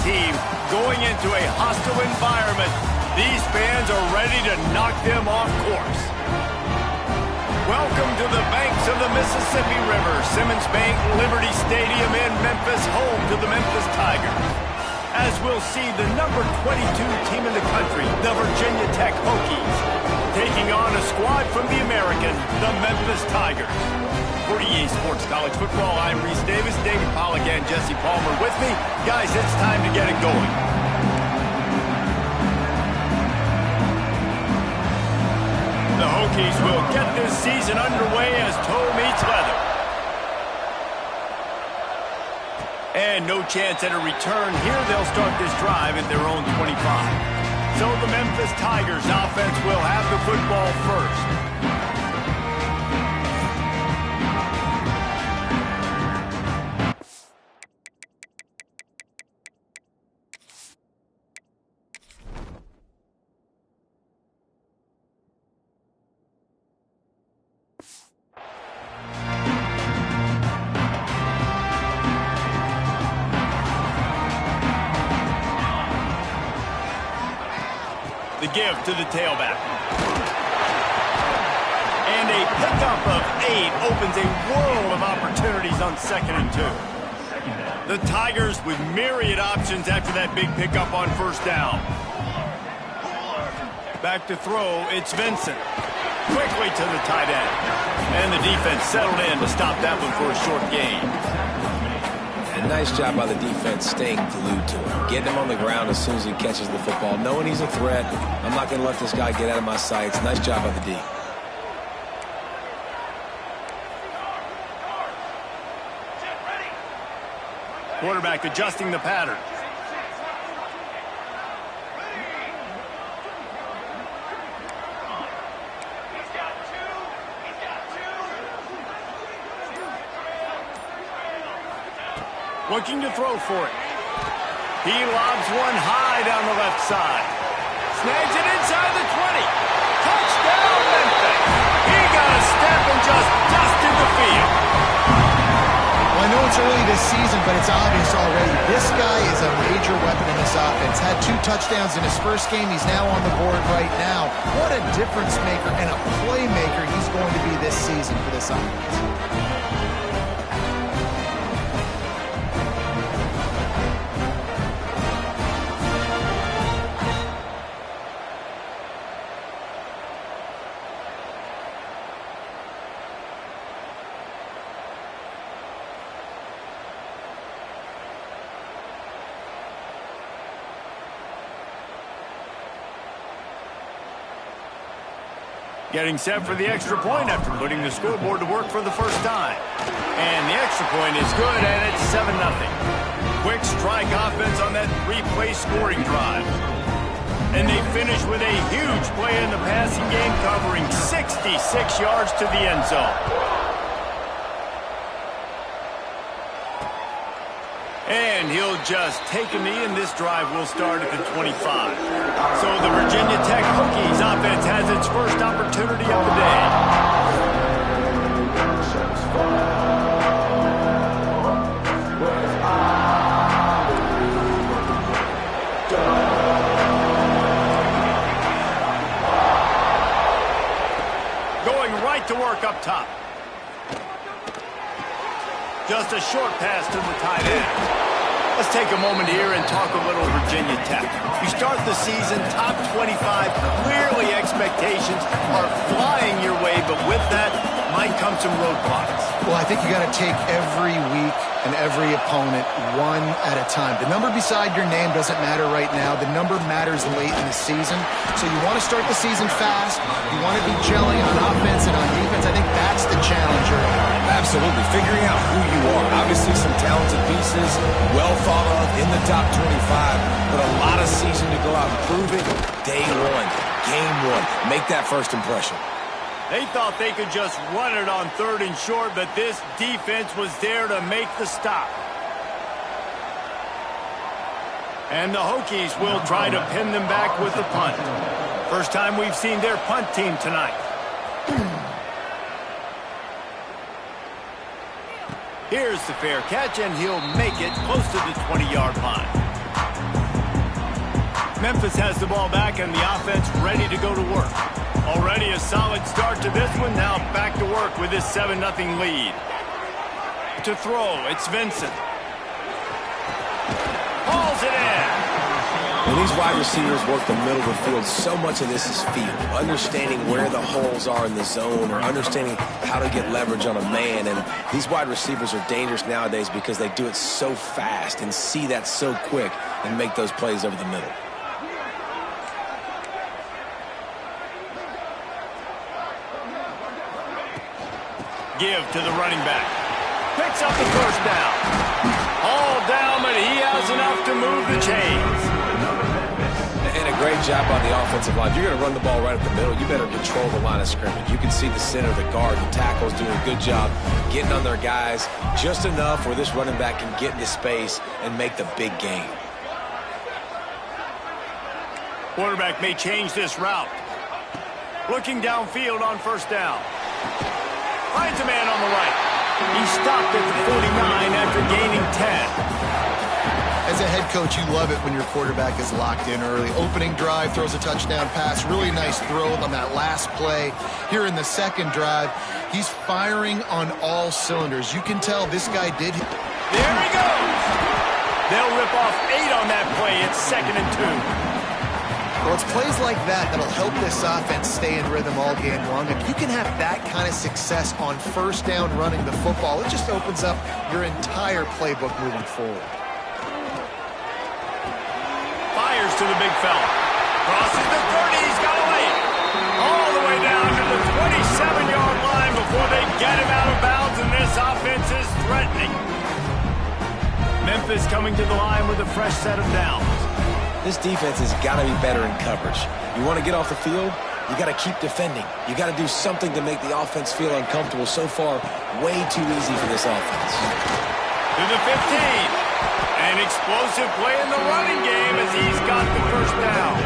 team going into a hostile environment. These fans are ready to knock them off course. Welcome to the banks of the Mississippi River, Simmons Bank Liberty Stadium in Memphis, home to the Memphis Tigers. As we'll see the number 22 team in the country, the Virginia Tech Hokies, taking on a squad from the American, the Memphis Tigers. For EA Sports College Football, I'm Reese Davis, David Pollack, and Jesse Palmer with me. Guys, it's time to get it going. The Hokies will get this season underway as toe meets leather. And no chance at a return here. They'll start this drive at their own 25. So the Memphis Tigers offense will have the football first. The give to the tailback. And a pickup of 8 opens a world of opportunities on 2nd and 2. The Tigers with myriad options after that big pickup on first down. Back to throw, it's Vincent. Quickly to the tight end. And the defense settled in to stop that one for a short gain. And nice job by the defense staying glued to him. Getting him on the ground as soon as he catches the football. Knowing he's a threat, I'm not going to let this guy get out of my sights. Nice job by the D. Quarterback adjusting the pattern. Looking to throw for it. He lobs one high down the left side. Snags it inside the 20. Touchdown, Memphis. He got a step and just dusted the field. Well, I know it's early this season, but it's obvious already. This guy is a major weapon in this offense. Had 2 touchdowns in his first game. He's now on the board right now. What a difference maker and a playmaker he's going to be this season for this offense. Getting set for the extra point after putting the scoreboard to work for the first time. And the extra point is good, and it's 7-0. Quick strike offense on that 3-play scoring drive. And they finish with a huge play in the passing game, covering 66 yards to the end zone. And he'll just take a knee, and this drive will start at the 25. So the Virginia Tech Hokies offense has its first opportunity of the day. Going right to work up top. Just a short pass to the tight end. Let's take a moment here and talk a little Virginia Tech. You start the season top 25. Clearly expectations are flying your way, but with that might come some roadblocks. Well, I think you got to take every week and every opponent one at a time. The number beside your name doesn't matter right now. The number matters late in the season. So you want to start the season fast. You want to be gelling on offense and on defense. I think that's the challenge early. Absolutely. Figuring out who you are. Obviously some talented pieces, well thought of in the top 25, but a lot of season to go out and prove it. Day one, game one. Make that first impression. They thought they could just run it on 3rd and short, but this defense was there to make the stop. And the Hokies will try to pin them back with the punt. First time we've seen their punt team tonight. Here's the fair catch, and he'll make it close to the 20-yard line. Memphis has the ball back and the offense ready to go to work. Already a solid start to this one. Now back to work with this 7-0 lead. To throw, it's Vincent. Hauls it in. When these wide receivers work the middle of the field, so much of this is feel. Understanding where the holes are in the zone or understanding how to get leverage on a man. And these wide receivers are dangerous nowadays because they do it so fast and see that so quick and make those plays over the middle. Give to the running back. Picks up the first down. All down, but he has enough to move the chains. And a great job on the offensive line. If you're going to run the ball right up the middle, you better control the line of scrimmage. You can see the center, the guard, the tackles doing a good job getting on their guys just enough where this running back can get into space and make the big game. Quarterback may change this route. Looking downfield on first down. Finds a man on the right. He stopped at the 49 after gaining 10. As a head coach, you love it when your quarterback is locked in early. Opening drive, throws a touchdown pass. Really nice throw on that last play. Here in the second drive, he's firing on all cylinders. You can tell this guy did. There he goes. They'll rip off 8 on that play. It's 2nd and 2. Well, it's plays like that that'll help this offense stay in rhythm all game long. If you can have that kind of success on first down running the football, it just opens up your entire playbook moving forward. Fires to the big fella. Crosses the 30. He's got a lane. All the way down to the 27-yard line before they get him out of bounds, and this offense is threatening. Memphis coming to the line with a fresh set of downs. This defense has got to be better in coverage. You want to get off the field, you got to keep defending. You got to do something to make the offense feel uncomfortable. So far, way too easy for this offense. To the 15. An explosive play in the running game as he's got the first down.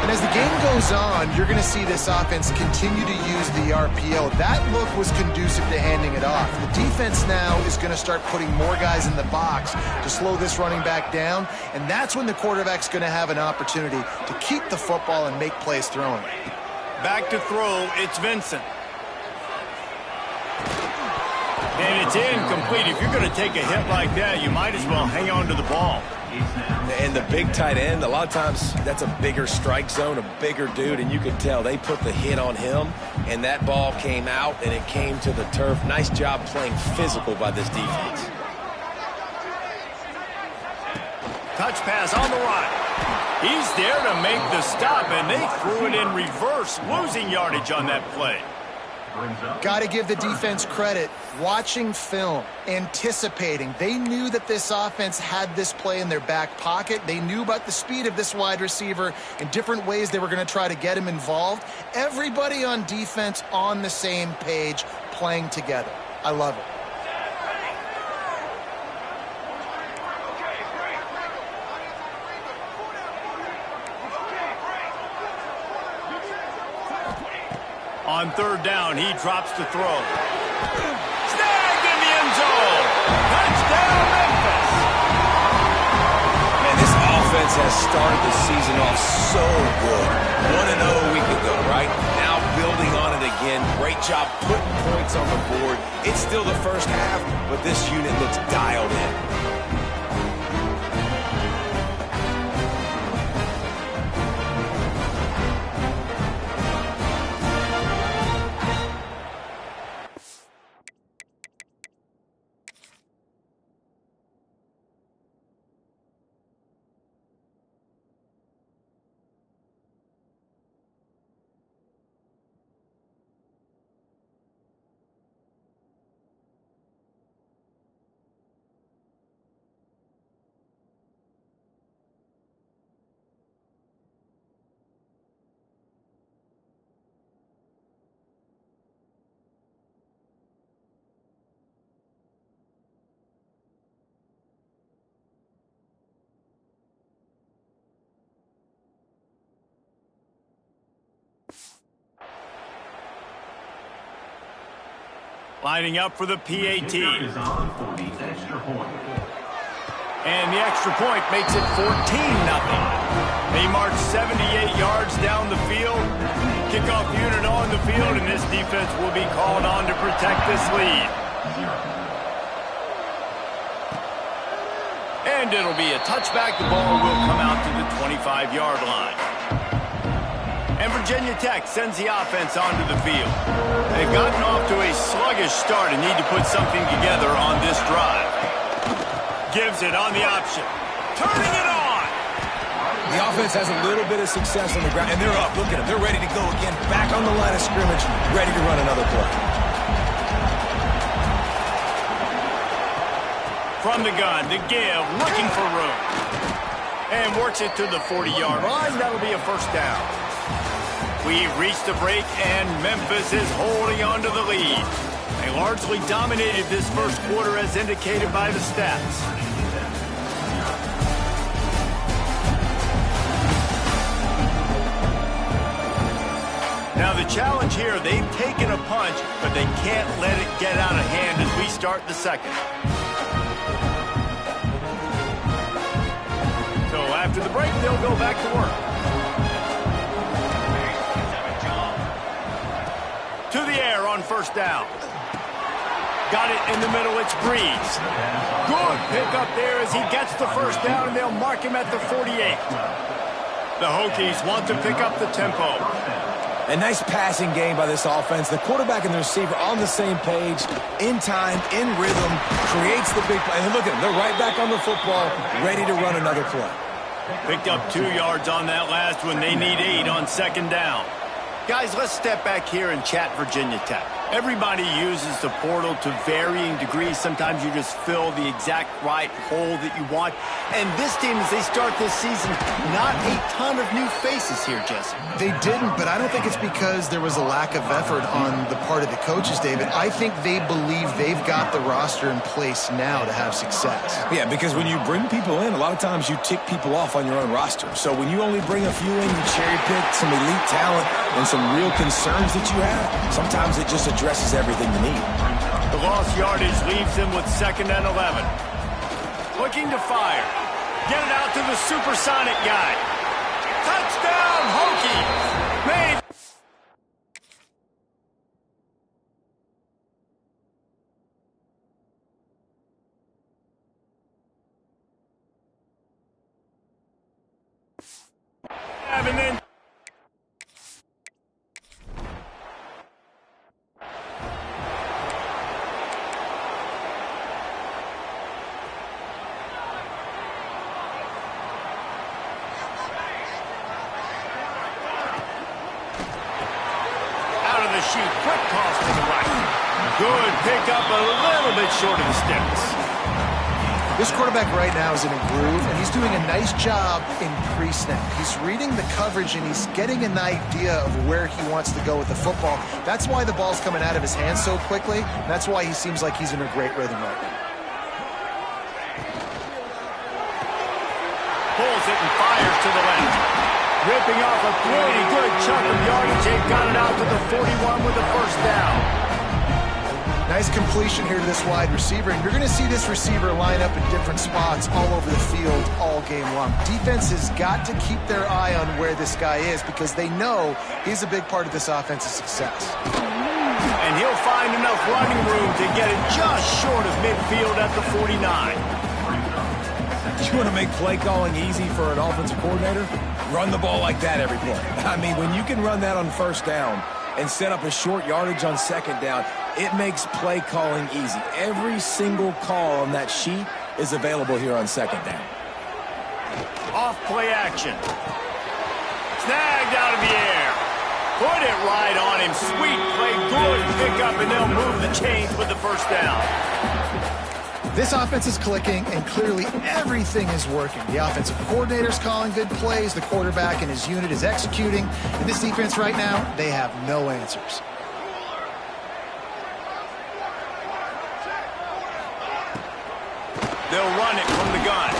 And as the game goes on, you're going to see this offense continue to use the RPO. That look was conducive to handing it off. The defense now is going to start putting more guys in the box to slow this running back down, and that's when the quarterback's going to have an opportunity to keep the football and make plays throwing. Back to throw, it's Vincent. And it's incomplete. If you're going to take a hit like that, you might as well hang on to the ball. And the big tight end, a lot of times that's a bigger strike zone, a bigger dude, and you can tell they put the hit on him, and that ball came out, and it came to the turf. Nice job playing physical by this defense. Touch pass on the right. He's there to make the stop, and they threw it in reverse, losing yardage on that play. Got to give the defense credit. Watching film, anticipating. They knew that this offense had this play in their back pocket. They knew about the speed of this wide receiver and different ways they were going to try to get him involved. Everybody on defense on the same page, playing together. I love it. On third down, he drops to throw. Snagged in the end zone. Touchdown, Memphis. Man, this offense has started the season off so good. 1-0 a week ago, right? Now building on it again. Great job putting points on the board. It's still the first half, but this unit looks dialed in. Lining up for the PAT. And the extra point makes it 14-0. They march 78 yards down the field. Kickoff unit on the field, and this defense will be called on to protect this lead. And it'll be a touchback. The ball will come out to the 25-yard line. And Virginia Tech sends the offense onto the field. They've gotten off to a sluggish start and need to put something together on this drive. Gives it on the option. Turning it on! The offense has a little bit of success on the ground, and they're up. Look at them. They're ready to go again. Back on the line of scrimmage, ready to run another play. From the gun, the give, looking for room. And works it to the 40-yard line. That'll be a first down. We've reached the break, and Memphis is holding on to the lead. They largely dominated this first quarter as indicated by the stats. Now the challenge here, they've taken a punch, but they can't let it get out of hand as we start the second. So after the break, they'll go back to work. To the air on first down. Got it in the middle, it's Breeze. Good pick up there as he gets the first down, and they'll mark him at the 48. The Hokies want to pick up the tempo. A nice passing game by this offense. The quarterback and the receiver on the same page, in time, in rhythm, creates the big play. And look at them, they're right back on the football, ready to run another play. Picked up 2 yards on that last one. They need 8 on second down. Guys, let's step back here and chat Virginia Tech. Everybody uses the portal to varying degrees. Sometimes you just fill the exact right hole that you want. And this team, as they start this season, not a ton of new faces here, Jesse. They didn't, but I don't think it's because there was a lack of effort on the part of the coaches, David. I think they believe they've got the roster in place now to have success. Yeah, because when you bring people in, a lot of times you tick people off on your own roster. So when you only bring a few in, you cherry pick some elite talent and some real concerns that you have, sometimes it just addresses everything you need. The lost yardage leaves them with 2nd and 11. Looking to fire. Get it out to the supersonic guy. Touchdown, Hokies! Made. And then sheet, quick toss to the right. Good pick up, a little bit short of the sticks. This quarterback right now is in a groove, and he's doing a nice job in pre-snap. He's reading the coverage, and he's getting an idea of where he wants to go with the football. That's why the ball's coming out of his hands so quickly, and that's why he seems like he's in a great rhythm right now. Pulls it and fires to the left. Ripping off a pretty good chunk of yardage. They've got it out to the 41 with the first down. Nice completion here to this wide receiver, and you're going to see this receiver line up in different spots all over the field all game long. Defense has got to keep their eye on where this guy is because they know he's a big part of this offense's success. And he'll find enough running room to get it just short of midfield at the 49. You want to make play calling easy for an offensive coordinator? Run the ball like that every play. I mean, when you can run that on first down and set up a short yardage on second down, it makes play calling easy. Every single call on that sheet is available here on second down. Off play action. Snagged out of the air. Put it right on him. Sweet play, good pickup, and they'll move the chains with the first down. This offense is clicking, and clearly everything is working. The offensive coordinator's calling good plays. The quarterback and his unit is executing. And this defense right now, they have no answers. They'll run it from the gun.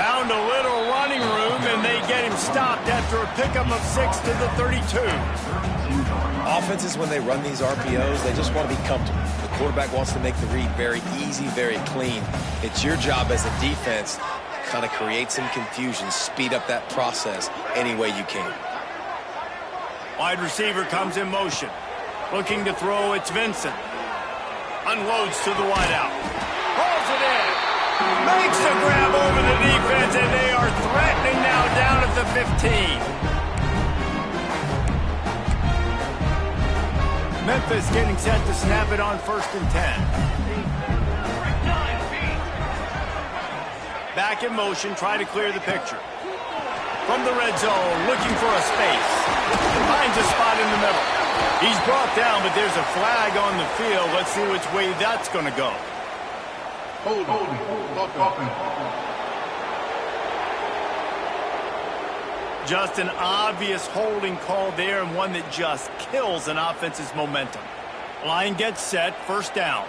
Found a little running room, and they get him stopped after a pickup of 6 to the 32. Offenses, when they run these RPOs, they just want to be comfortable. The quarterback wants to make the read very easy, very clean. It's your job as a defense to kind of create some confusion, speed up that process any way you can. Wide receiver comes in motion. Looking to throw, it's Vincent. Unloads to the wideout. Pulls it in. Makes the grab over the defense, and they are threatening now down at the 15. Memphis getting set to snap it on 1st and 10. Back in motion, try to clear the picture. From the red zone, looking for a space. Finds a spot in the middle. He's brought down, but there's a flag on the field. Let's see which way that's going to go. Hold. Just an obvious holding call there, and one that just kills an offense's momentum. Line gets set, 1st down.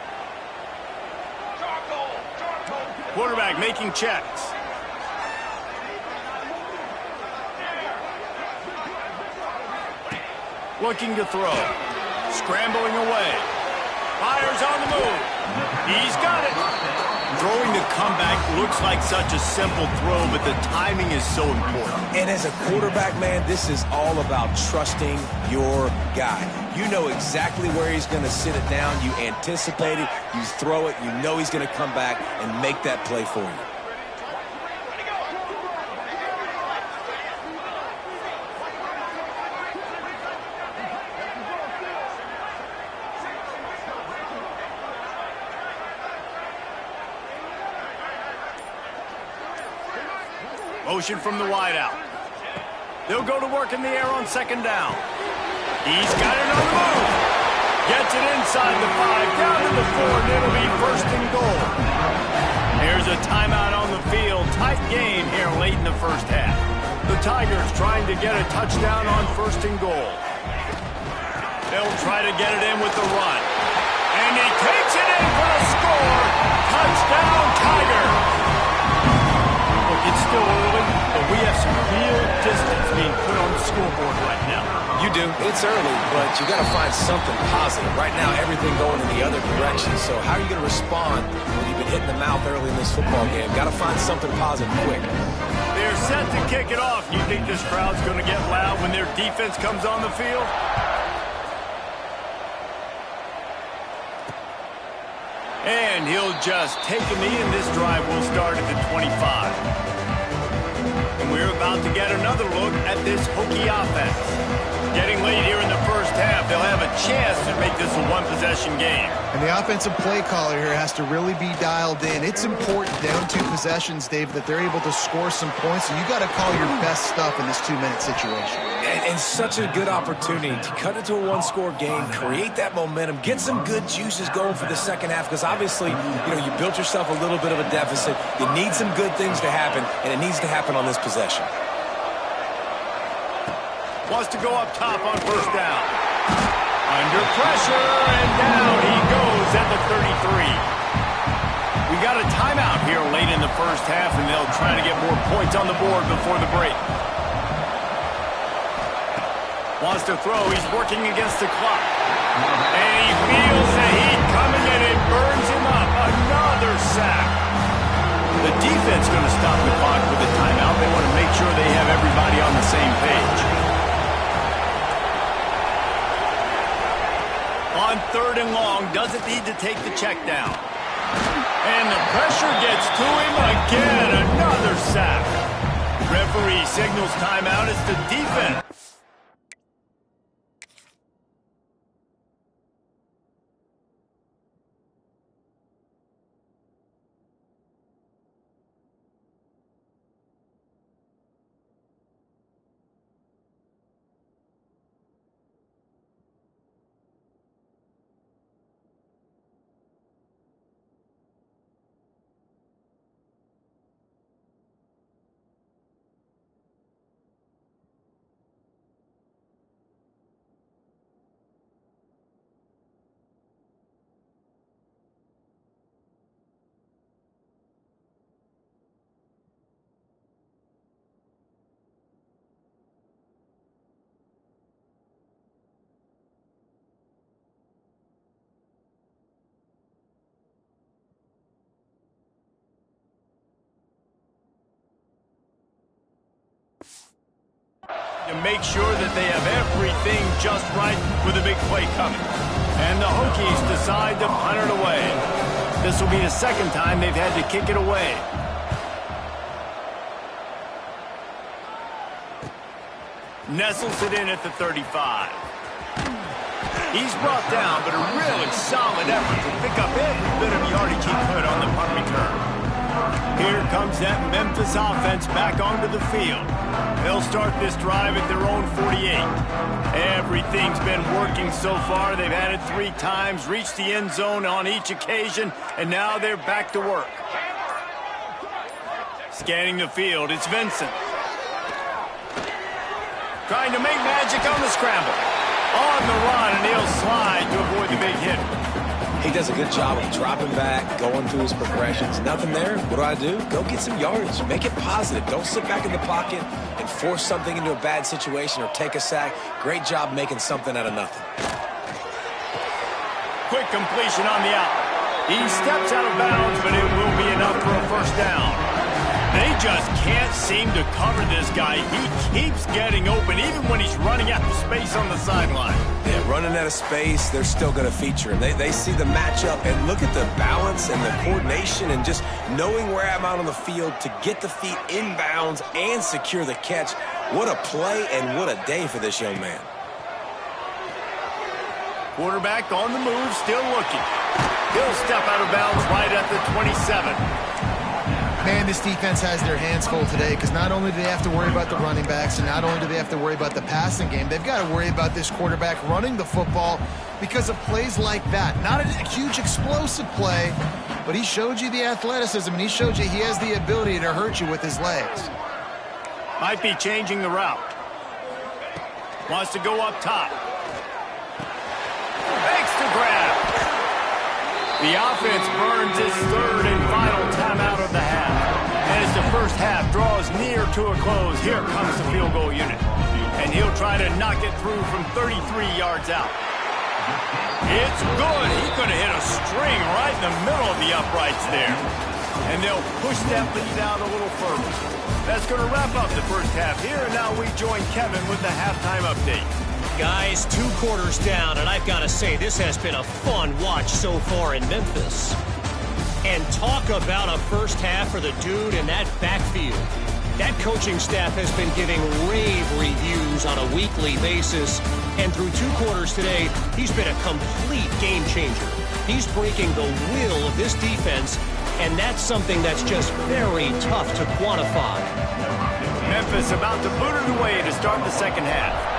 Quarterback making checks. Looking to throw. Scrambling away. Fires on the move. He's got it. Throwing the comeback looks like such a simple throw, but the timing is so important. And as a quarterback, man, this is all about trusting your guy. You know exactly where he's going to sit it down. You anticipate it. You throw it. You know he's going to come back and make that play for you. Motion from the wideout. They'll go to work in the air on 2nd down. He's got it on the move. Gets it inside the 5, down to the 4, and it'll be 1st and goal. Here's a timeout on the field. Tight game here late in the 1st half. The Tigers trying to get a touchdown on 1st and goal. They'll try to get it in with the run. And he takes it in for a score. Touchdown, Tiger. It's still early, but we have some real distance being put on the scoreboard right now. You do. It's early, but you got to find something positive. Right now, everything going in the other direction. So how are you going to respond when you've been hitting the mouth early in this football game? Got to find something positive quick. They're set to kick it off. You think this crowd's going to get loud when their defense comes on the field? And he'll just take a knee, and this drive will start at the 25. And we're about to get another look at this Hokie offense. Getting late here in the 1st half, they'll have a chance to make this a one-possession game. And the offensive play caller here has to really be dialed in. It's important down 2 possessions, Dave, that they're able to score some points. So you got to call your best stuff in this 2-minute situation. And such a good opportunity to cut it to a 1-score game, create that momentum, get some good juices going for the 2nd half, because obviously, you built yourself a little bit of a deficit. You need some good things to happen, and it needs to happen on this possession. Wants to go up top on 1st down. Under pressure, and down he goes at the 33. We got a timeout here late in the 1st half, and they'll try to get more points on the board before the break. Wants to throw. He's working against the clock. And he feels the heat coming, and it burns him up. Another sack. The defense going to stop the clock with a timeout. They want to make sure they have everybody on the same page. On 3rd and long, doesn't need to take the check down. And the pressure gets to him again. Another sack. Referee signals timeout. It's the defense. to make sure that they have everything just right with a big play coming. And the Hokies decide to punt it away. This will be the second time they've had to kick it away. Nestles it in at the 35. He's brought down, but a really solid effort to pick up every bit of yardage he could on the punt return. Here comes that Memphis offense back onto the field. They'll start this drive at their own 48. Everything's been working so far. They've had it 3 times, reached the end zone on each occasion, and now they're back to work. Scanning the field, it's Vincent. Trying to make magic on the scramble. On the run, and he'll slide to avoid the big hit. He does a good job of dropping back, going through his progressions. Nothing there. What do? Go get some yardage. Make it positive. Don't sit back in the pocket and force something into a bad situation or take a sack. Great job making something out of nothing. Quick completion on the out. He steps out of bounds, but it will be enough for a first down. They just can't seem to cover this guy. He keeps getting open, even when he's running out of space on the sideline. Yeah, running out of space, they're still going to feature him. They see the matchup, and look at the balance and the coordination and just knowing where I'm out on the field to get the feet in bounds and secure the catch. What a play and what a day for this young man. Quarterback on the move, still looking. He'll step out of bounds right at the 27. Man, this defense has their hands full today because not only do they have to worry about the running backs and not only do they have to worry about the passing game, they've got to worry about this quarterback running the football because of plays like that. Not a huge explosive play, but he showed you the athleticism and he showed you he has the ability to hurt you with his legs. Might be changing the route. Wants to go up top. Makes the grab. The offense burns its third and final timeout of the half. And as the first half draws near to a close, here comes the field goal unit. And he'll try to knock it through from 33 yards out. It's good. He could have hit a string right in the middle of the uprights there. And they'll push that lead out a little further. That's going to wrap up the first half here. And now we join Kevin with the halftime update. Guys, 2 quarters down, and I've got to say, this has been a fun watch so far in Memphis. And talk about a first half for the dude in that backfield. That coaching staff has been giving rave reviews on a weekly basis. And through 2 quarters today, he's been a complete game changer. He's breaking the will of this defense, and that's something that's just very tough to quantify. Memphis about to boot it away to start the second half.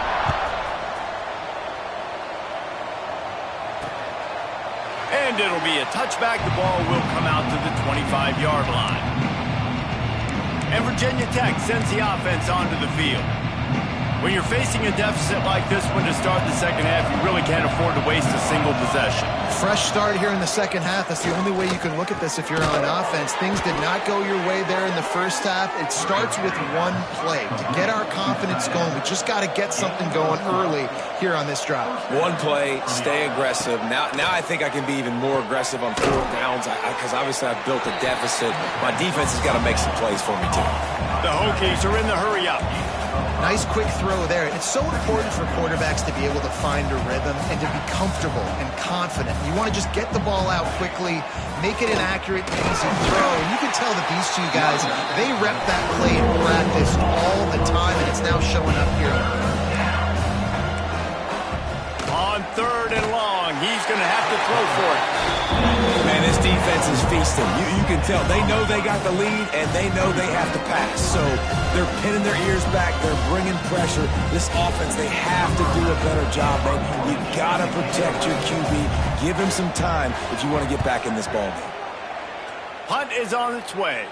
And it'll be a touchback. The ball will come out to the 25-yard line. And Virginia Tech sends the offense onto the field. When you're facing a deficit like this one to start the second half, you really can't afford to waste a single possession. Fresh start here in the second half. That's the only way you can look at this if you're on offense. Things did not go your way there in the first half. It starts with one play. To get our confidence going, we just got to get something going early here on this drive. One play, stay aggressive. Now I think I can be even more aggressive on 4th downs because obviously I've built a deficit. My defense has got to make some plays for me too. The Hokies are in the hurry up. Nice quick throw there. It's so important for quarterbacks to be able to find a rhythm and to be comfortable and confident. You want to just get the ball out quickly, make it an accurate, easy throw. And you can tell that these 2 guys, they rep that play in practice all the time, and it's now showing up here. On 3rd and long, he's going to have to throw for it. Man, this defense is feasting. You can tell. They know they got the lead, and they know they have to pass. So they're pinning their ears back. They're bringing pressure. This offense, they have to do a better job, man. You got to protect your QB. Give him some time if you want to get back in this ballgame. Punt is on its way.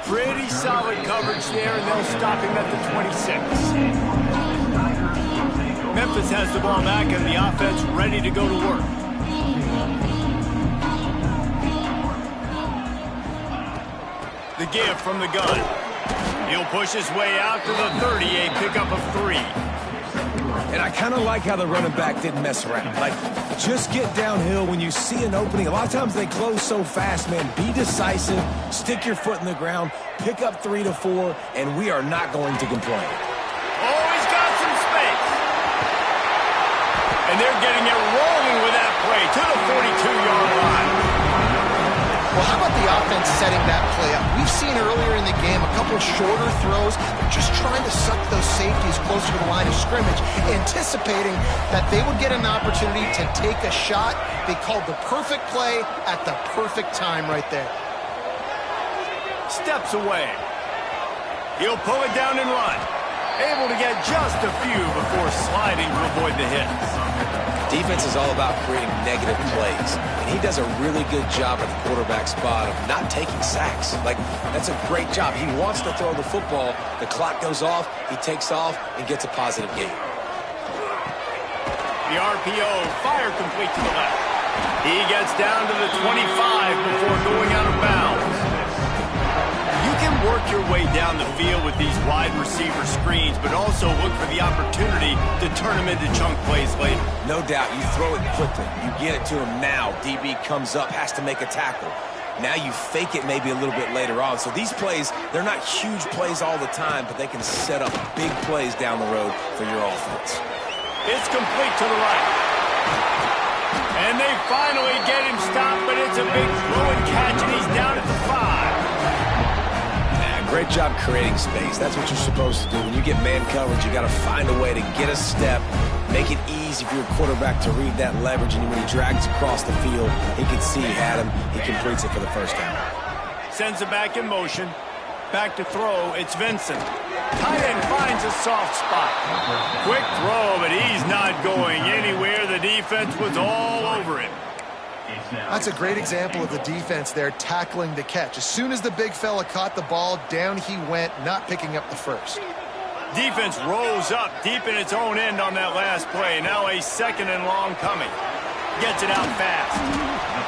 Pretty solid coverage there, and they'll stop him at the 26. Memphis has the ball back, and the offense ready to go to work. The give from the gun. He'll push his way out to the 30, a pickup of 3. And I kind of like how the running back didn't mess around. Like, Just get downhill when you see an opening. A lot of times they close so fast, man. Be decisive, stick your foot in the ground, pick up 3 to 4, and we are not going to complain. Oh, he's got some space. And they're getting it rolling with that play to the 42-yard line. Well, how about the offense setting that play up? We've seen earlier in the game a couple shorter throws. They're just trying to suck those safeties closer to the line of scrimmage, anticipating that they would get an opportunity to take a shot. They called the perfect play at the perfect time right there. Steps away. He'll pull it down and run. Able to get just a few before sliding to avoid the hits. Defense is all about creating negative plays, and he does a really good job at the quarterback spot of not taking sacks. Like, that's a great job. He wants to throw the football. The clock goes off, he takes off, and gets a positive gain. The RPO, fire complete to the left. He gets down to the 25 before going out of bounds. You can work your way down the field with these wide receiver screens, but also look for the opportunity to turn them into chunk plays later. No doubt, you throw it quickly. You get it to him now. DB comes up, has to make a tackle. Now you fake it maybe a little bit later on. So these plays, they're not huge plays all the time, but they can set up big plays down the road for your offense. It's complete to the right. And they finally get him stopped, but it's a big throw and catch, and he's down at the 5. Great job creating space. That's what you're supposed to do. When you get man coverage, you got to find a way to get a step, make it easy for your quarterback to read that leverage, and when he drags across the field, he can see he had him. He completes it for the first down. Sends it back in motion. Back to throw. It's Vincent. Tight end finds a soft spot. Quick throw, but he's not going anywhere. The defense was all over him. That's a great example of the defense there tackling the catch. As soon as the big fella caught the ball, down he went, not picking up the first. Defense rose up deep in its own end on that last play. Now a second and long coming. Gets it out fast.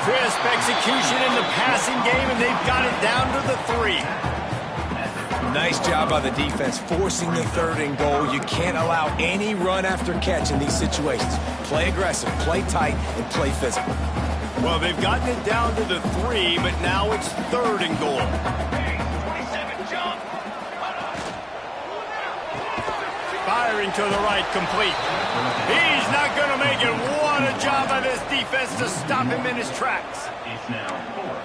Crisp execution in the passing game, and they've got it down to the 3. Nice job by the defense forcing the 3rd and goal. You can't allow any run after catch in these situations. Play aggressive, play tight, and play physical. Well, they've gotten it down to the 3, but now it's 3rd and goal. Firing to the right, complete. He's not going to make it. What a job by this defense to stop him in his tracks.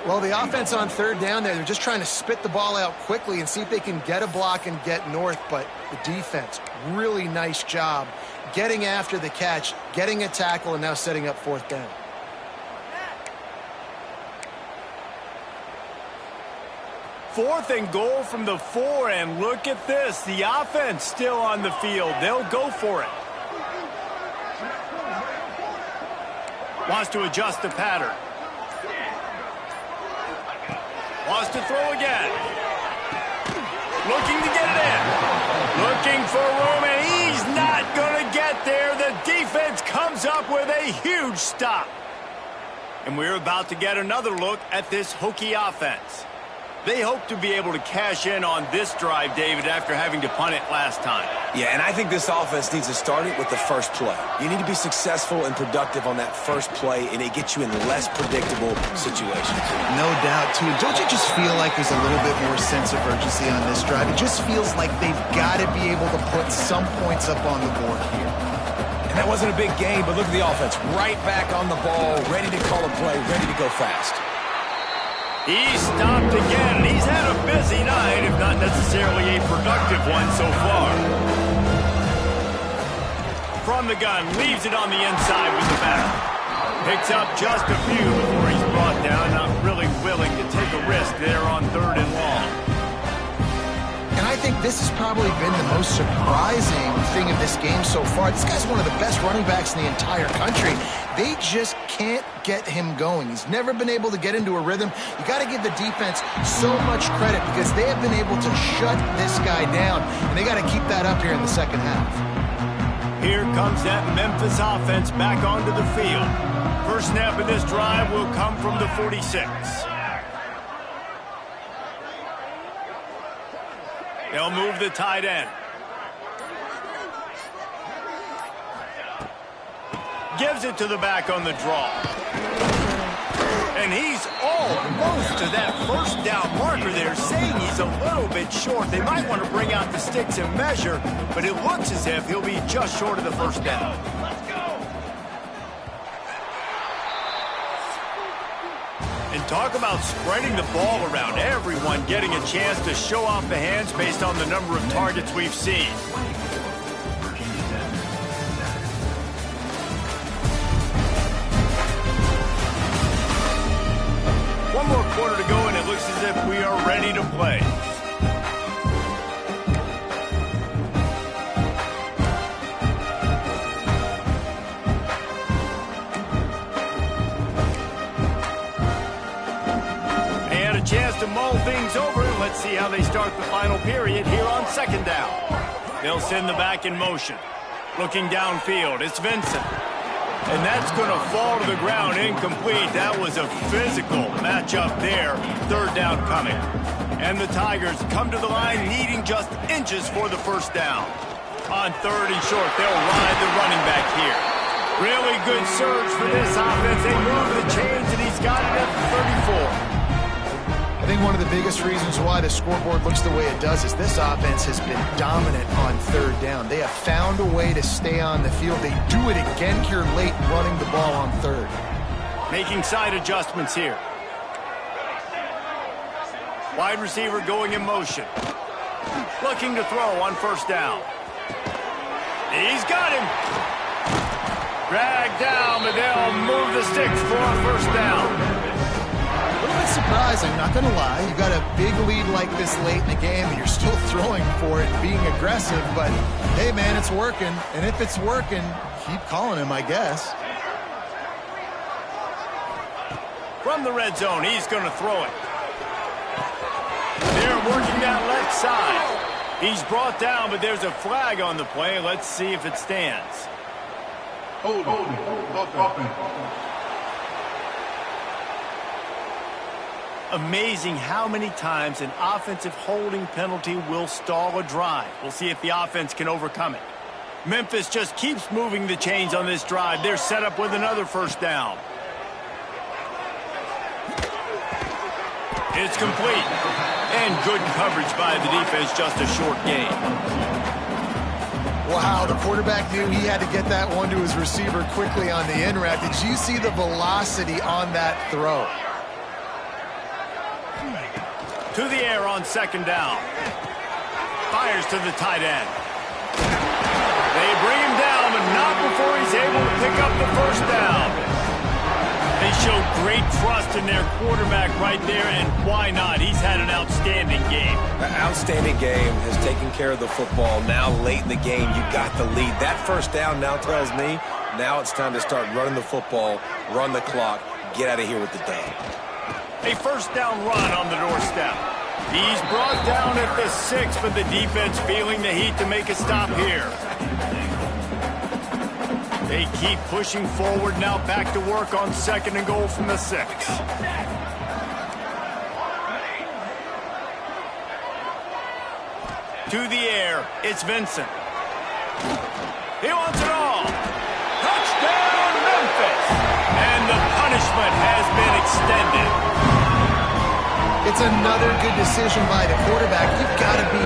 Well, the offense on 3rd down there, they're just trying to spit the ball out quickly and see if they can get a block and get north, but the defense, really nice job getting after the catch, getting a tackle, and now setting up 4th down. Fourth and goal from the 4, and look at this. The offense still on the field. They'll go for it. Wants to adjust the pattern. Wants to throw again. Looking to get it in. Looking for room, and he's not going to get there. The defense comes up with a huge stop. And we're about to get another look at this Hokie offense. They hope to be able to cash in on this drive, David, after having to punt it last time. Yeah, and I think this offense needs to start it with the first play. You need to be successful and productive on that first play, and it gets you in less predictable situations. No doubt, too. Don't you just feel like there's a little bit more sense of urgency on this drive? It just feels like they've got to be able to put some points up on the board here. And that wasn't a big game, but look at the offense. Right back on the ball, ready to call a play, ready to go fast. He's stopped again, and he's had a busy night, if not necessarily a productive one so far. From the gun, leaves it on the inside with the back. Picks up just a few before he's brought down, not really willing to take a risk there on 3rd and long. And I think this has probably been the most surprising thing of this game so far. This guy's one of the best running backs in the entire country. They just can't get him going. He's never been able to get into a rhythm. You got to give the defense so much credit because they have been able to shut this guy down, and they got to keep that up here in the second half. Here comes that Memphis offense back onto the field. First snap of this drive will come from the 46. They'll move the tight end. Gives it to the back on the draw. And he's almost to that first down marker there, saying he's a little bit short. They might want to bring out the sticks and measure, but it looks as if he'll be just short of the first down. And talk about spreading the ball around. Everyone getting a chance to show off the hands based on the number of targets we've seen. One more quarter to go, and it looks as if we are ready to play. And a chance to mull things over. Let's see how they start the final period here on second down. They'll send the back in motion. Looking downfield, it's Vincent. And that's going to fall to the ground incomplete. That was a physical matchup there. Third down coming. And the Tigers come to the line needing just inches for the first down. On third and short, they'll ride the running back here. Really good surge for this offense. They move the chains, and he's got it at 34. I think one of the biggest reasons why the scoreboard looks the way it does is this offense has been dominant on third down. They have found a way to stay on the field. They do it again here late running the ball on third. Making side adjustments here. Wide receiver going in motion. Looking to throw on first down. He's got him. Dragged down, but they'll move the sticks for a first down. A little bit surprising, not going to lie. You got a big lead like this late in the game, and you're still throwing for it, being aggressive. But, hey, man, it's working. And if it's working, keep calling him, I guess. From the red zone, he's going to throw it. They're working that left side. He's brought down, but there's a flag on the play. Let's see if it stands. Hold on. Amazing how many times an offensive holding penalty will stall a drive. We'll see if the offense can overcome it. Memphis just keeps moving the chains on this drive. They're set up with another first down. It's complete. And good coverage by the defense, just a short gain. Wow, the quarterback knew he had to get that one to his receiver quickly on the in route. Did you see the velocity on that throw? To the air on second down. Fires to the tight end. They bring him down, but not before he's able to pick up the first down. They show great trust in their quarterback right there, and why not? He's had an outstanding game. An outstanding game, has taken care of the football. Now late in the game, you got the lead. That first down now tells me now it's time to start running the football, run the clock, get out of here with the day. A first down run on the doorstep. He's brought down at the 6, but the defense feeling the heat to make a stop here. They keep pushing forward now, back to work on second and goal from the 6. To the air, it's Vincent. He wants it all. Touchdown, Memphis! And the punishment has been extended. It's another good decision by the quarterback. You've got to be...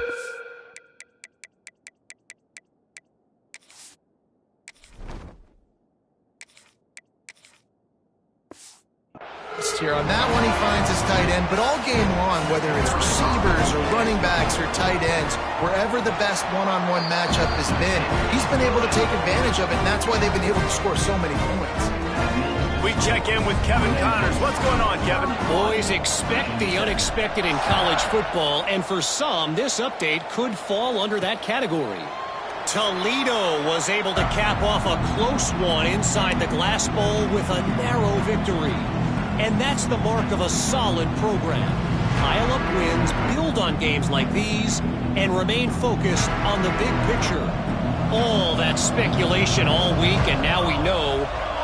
Here on that one, he finds his tight end, but all game long, whether it's receivers or running backs or tight ends, wherever the best one-on-one matchup has been, he's been able to take advantage of it, and that's why they've been able to score so many points. We check in with Kevin Connors. What's going on, Kevin? Boys, expect the unexpected in college football, and for some, this update could fall under that category. Toledo was able to cap off a close one inside the Glass Bowl with a narrow victory. And that's the mark of a solid program. Pile up wins, build on games like these, and remain focused on the big picture. All that speculation all week, and now we know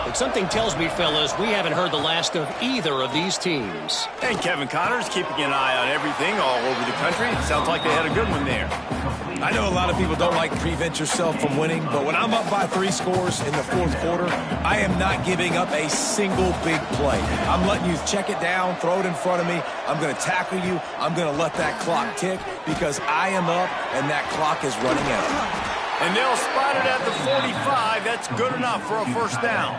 the Look, something tells me, fellas, we haven't heard the last of either of these teams. And Kevin Connors keeping an eye on everything all over the country. Sounds like they had a good one there. I know a lot of people don't like to prevent yourself from winning, but when I'm up by 3 scores in the fourth quarter, I am not giving up a single big play. I'm letting you check it down, throw it in front of me. I'm going to tackle you. I'm going to let that clock tick because I am up and that clock is running out. And they'll spot it at the 45. That's good enough for a first down.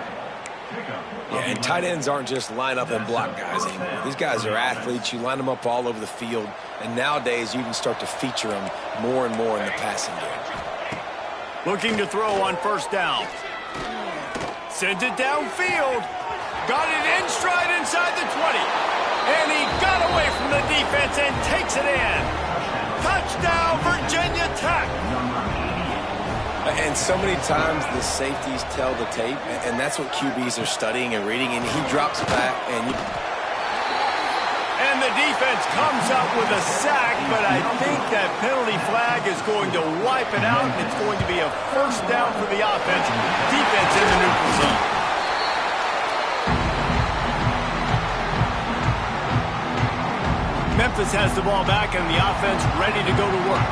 Yeah, and tight ends aren't just line up and block guys anymore. These guys are athletes. You line them up all over the field, and nowadays you can start to feature them more and more in the passing game. Looking to throw on first down. Sends it downfield. Got it in stride inside the 20. And he got away from the defense and takes it in. Touchdown, Virginia Tech. And so many times the safeties tell the tape, and that's what QBs are studying and reading, and he drops back, and the defense comes up with a sack, but I think that penalty flag is going to wipe it out, and it's going to be a first down for the offense. Defense in the neutral zone. Memphis has the ball back, and the offense ready to go to work.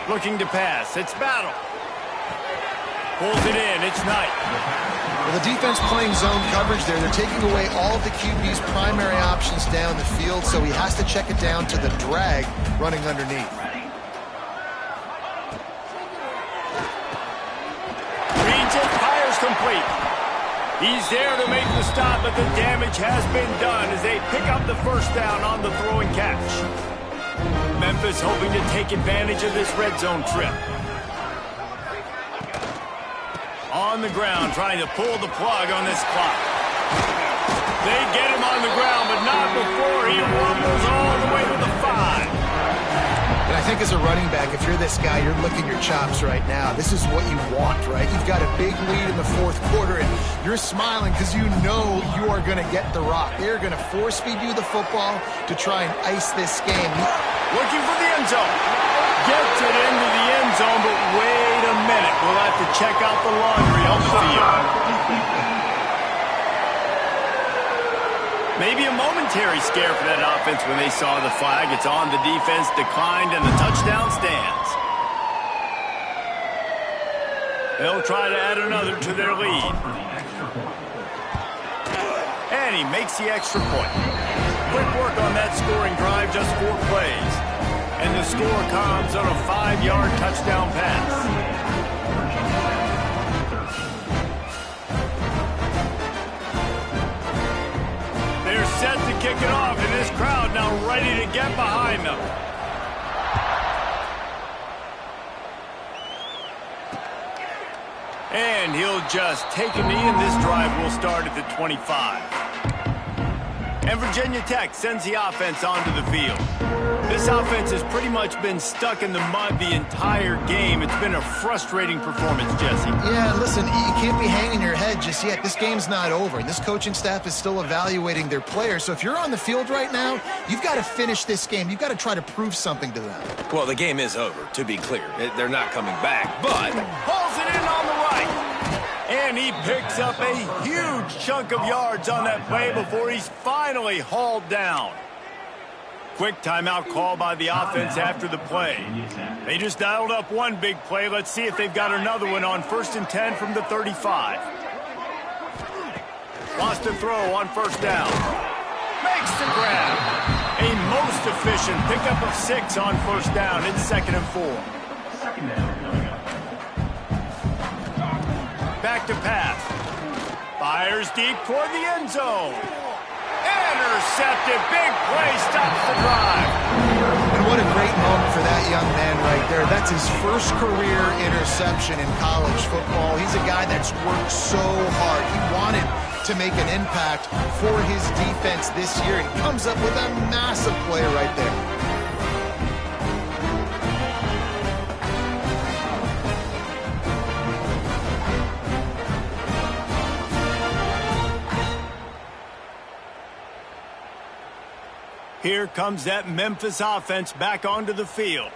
Looking to pass. It's Battle. Pulls it in. It's Knight. Well, the defense playing zone coverage there. They're taking away all of the QB's primary options down the field, so he has to check it down to the drag running underneath. Reads it. Fires complete. He's there to make the stop, but the damage has been done as they pick up the first down on the throw and catch. Memphis hoping to take advantage of this red zone trip. On the ground, trying to pull the plug on this clock. They get him on the ground, but not before he rumbles all the way to the 5. And I think as a running back, if you're this guy, you're licking your chops right now. This is what you want, right? You've got a big lead in the fourth quarter, and you're smiling because you know you are going to get the rock. They're going to force-feed you the football to try and ice this game. Looking for the end zone. Gets it into the end zone, but wait a minute. We'll have to check out the laundry on the field. Maybe a momentary scare for that offense when they saw the flag. It's on, the defense declined, and the touchdown stands. They'll try to add another to their lead. And he makes the extra point. Quick work on that scoring drive, just 4 plays. And the score comes on a 5-yard touchdown pass. They're set to kick it off, and this crowd now ready to get behind them. And he'll just take a knee, and this drive will start at the 25. And Virginia Tech sends the offense onto the field. This offense has pretty much been stuck in the mud the entire game. It's been a frustrating performance, Jesse. Yeah, listen, you can't be hanging your head just yet. This game's not over. This coaching staff is still evaluating their players. So if you're on the field right now, you've got to finish this game. You've got to try to prove something to them. well, the game is over, to be clear. They're not coming back, but Pulls it in on the right. And he picks up a huge chunk of yards on that play before he's finally hauled down. Quick timeout call by the offense after the play. They just dialed up one big play. Let's see if they've got another one on 1st and 10 from the 35. Lost a throw on first down. Makes the grab. A most efficient pickup of 6 on first down. It's 2nd and 4. Back to pass. Fires deep toward the end zone. Intercepted. Big play. Stops the drive. And what a great moment for that young man right there. That's his first career interception in college football. He's a guy that's worked so hard. He wanted to make an impact for his defense this year. He comes up with a massive play right there. Here comes that Memphis offense back onto the field.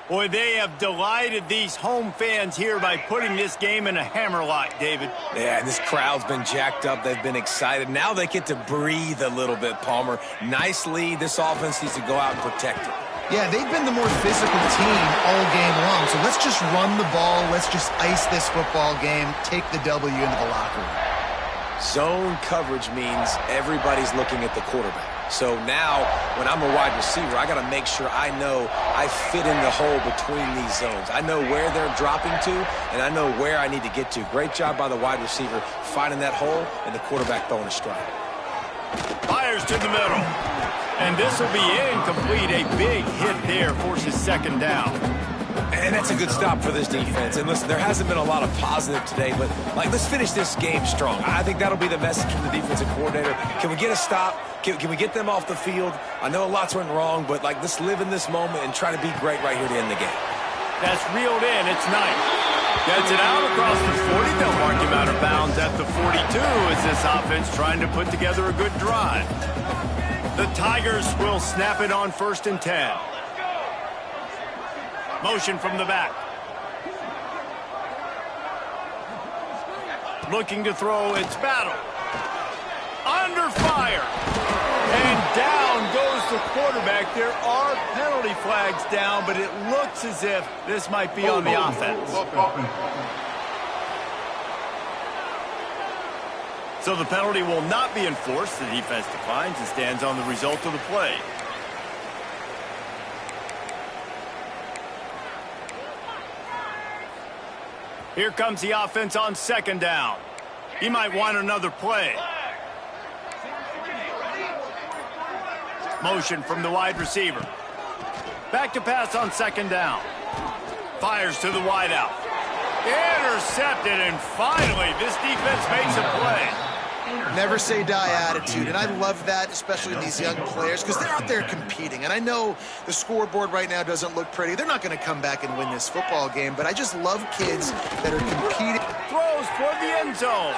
Boy, they have delighted these home fans here by putting this game in a hammerlock, David. Yeah, this crowd's been jacked up. They've been excited. Now they get to breathe a little bit, Palmer. Nice lead. This offense needs to go out and protect it. Yeah, they've been the more physical team all game long. So let's just run the ball. Let's just ice this football game. Take the W into the locker room. Zone coverage means everybody's looking at the quarterback. So now, when I'm a wide receiver, I got to make sure I know I fit in the hole between these zones. I know where they're dropping to, and I know where I need to get to. Great job by the wide receiver finding that hole, and the quarterback throwing a strike. Fires to the middle. And this will be incomplete. A big hit there forces second down. And that's a good stop for this defense. And listen, there hasn't been a lot of positive today, but let's finish this game strong. I think that'll be the message from the defensive coordinator. Can we get a stop? Can we get them off the field? I know lots went wrong, but let's live in this moment and try to be great right here to end the game. That's reeled in. It's Knight. Gets it out across the 40. They'll mark him out of bounds at the 42 as this offense trying to put together a good drive. The Tigers will snap it on 1st and 10. Motion from the back. Looking to throw, it's Battle. Under fire. And down goes the quarterback. There are penalty flags down, but it looks as if this might be on the offense. So the penalty will not be enforced. The defense declines and stands on the result of the play. Here comes the offense on 2nd down. He might want another play. Motion from the wide receiver. Back to pass on 2nd down. Fires to the wideout. Intercepted, and finally this defense makes a play. Never say die attitude, and I love that, especially in these young players, because they're out there competing. And I know the scoreboard right now doesn't look pretty. They're not going to come back and win this football game, but I just love kids that are competing. Throws for the end zone.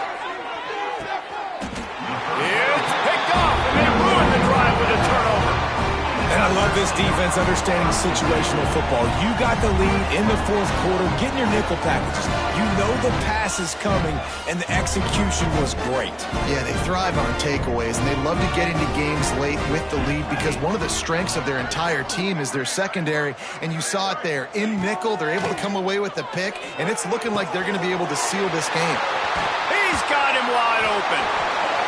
It's picked off, and they ruin the drive with a turnover. And I love this defense understanding situational football. You got the lead in the 4th quarter, getting your nickel packages. You know the pass is coming, and the execution was great. Yeah, they thrive on takeaways, and they love to get into games late with the lead because one of the strengths of their entire team is their secondary, and you saw it there. In nickel, they're able to come away with the pick, and it's looking like they're going to be able to seal this game. He's got him wide open.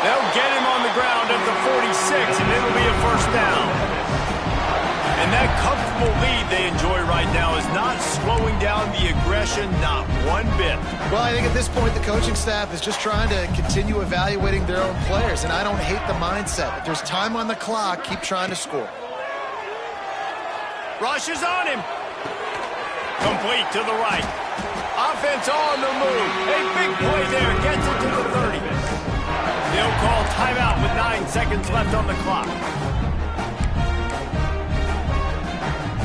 They'll get him on the ground at the 46, and it'll be a 1st down. And that comfortable lead they enjoy right now is not slowing down the aggression, not one bit. Well, I think at this point the coaching staff is just trying to continue evaluating their own players, and I don't hate the mindset. If there's time on the clock, keep trying to score. Rush is on him. Complete to the right. Offense on the move. A big play there. Gets it to the 30. They'll call timeout with 9 seconds left on the clock.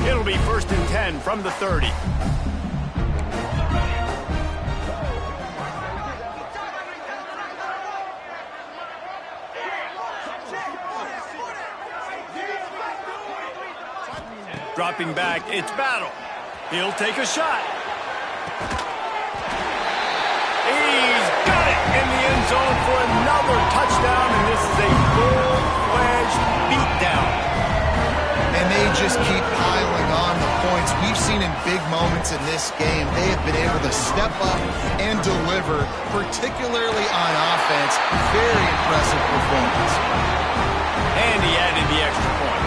It'll be 1st and 10 from the 30. Dropping back, it's Battle. He'll take a shot. He's got it in the end zone for another touchdown, and this is a full-fledged beatdown. And they just keep piling on the points. We've seen in big moments in this game, they have been able to step up and deliver, particularly on offense. Very impressive performance. And he added the extra point.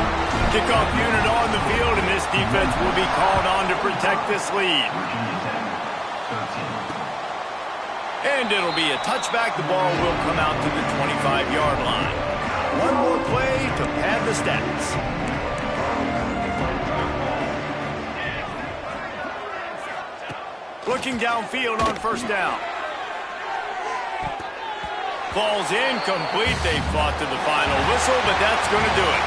Kickoff unit on the field, and this defense will be called on to protect this lead. And it'll be a touchback. The ball will come out to the 25-yard line. One more play to pad the stats. Looking downfield on 1st down. Ball's incomplete. They fought to the final whistle, but that's going to do it.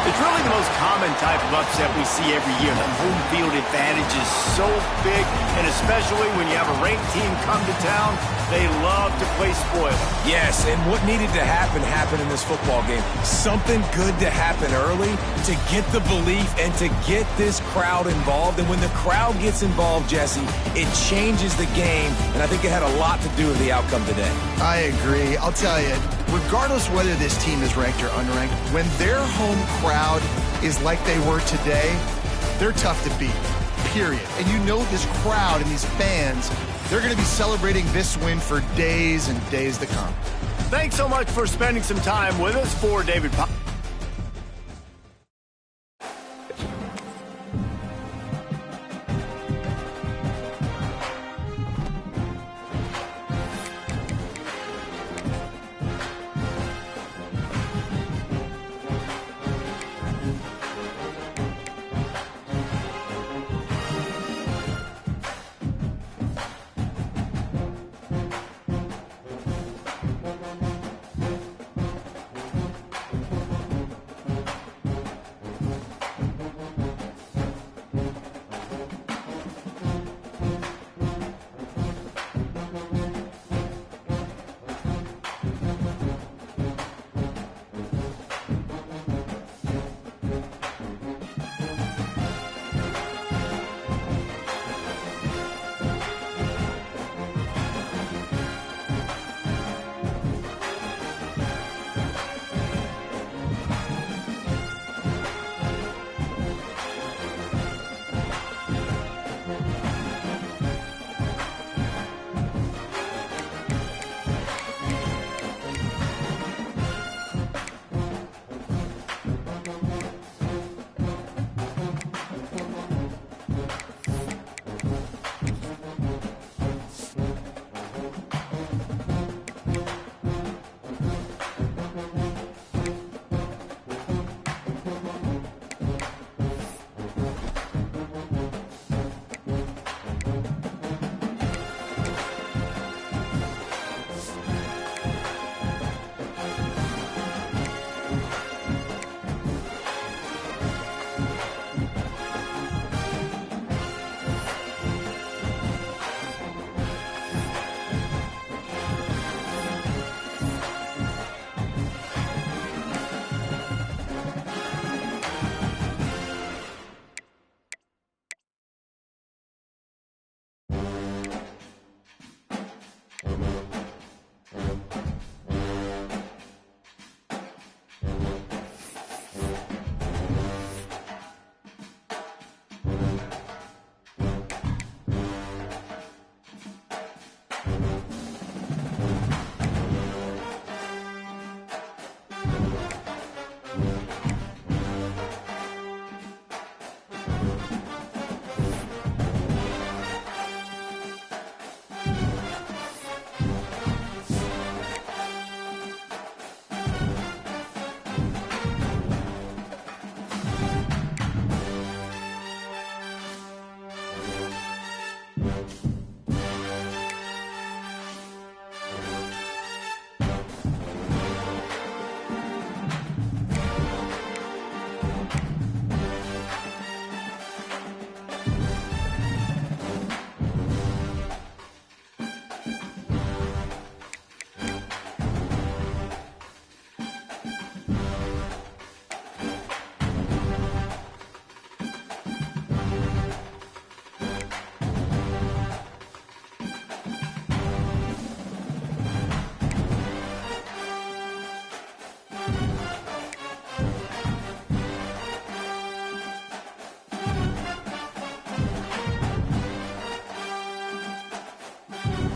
It's really the most common type of upset we see every year. The home field advantage is so big, and especially when you have a ranked team come to town, they love to play spoiler. Yes, and what needed to happen happened in this football game. Something good to happen early to get the belief and to get this crowd involved. And when the crowd gets involved, Jesse, it changes the game, and I think it had a lot to do with the outcome today. I agree. I'll tell you, regardless whether this team is ranked or unranked, when their home crowd is like they were today, they're tough to beat, period. And you know this crowd and these fans, they're going to be celebrating this win for days and days to come. Thanks so much for spending some time with us. For David Pop.